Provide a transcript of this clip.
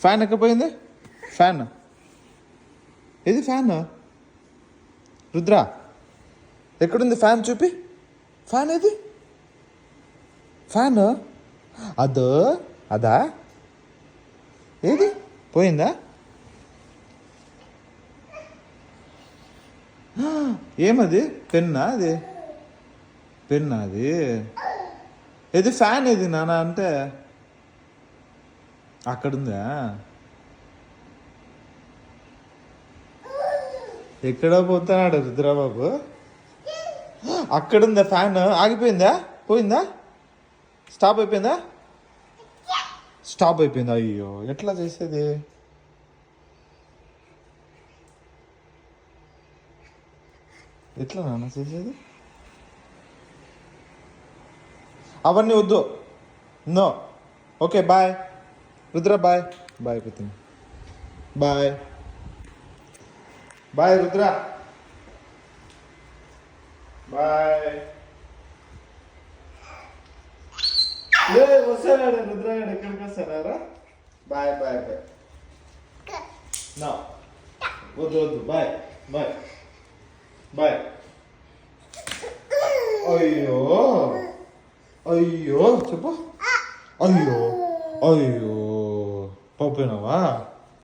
Fan ఎక్కపోయింది. Fan ఏది? Fan Rudra ఎక్కడుంది? Fan చూపి. ఫ్యాన్ ఏది? ఫ్యాన్ అదా? ఏది? పోయిందా? ఏమది? పెన్నా అది? పెన్నా అది? ఏది? ఫ్యాన్ ఏది నాన్న అంటే అక్కడుందా? ఎక్కడో పోతున్నాడు రుద్రబాబు. అక్కడుందా ఫ్యాన్? ఆగిపోయిందా? పోయిందా? స్టాప్ అయిపోయిందా? స్టాప్ అయిపోయిందా? అయ్యో, ఎట్లా చేసేది? ఎట్లా నాన్న చేసేది? అవన్నీ వద్దు. No. Okay bye Rudra. Bye bye Putti. Bye bye Rudra. Bye. వస్తాడు రుద్ర గారు. ఎక్కడికి వస్తారా? Bye bye bye. నా వద్దు వద్దు. Bye bye bye. అయ్యో అయ్యో చెప్పు. అయ్యో అయ్యో పడిపోయినావా?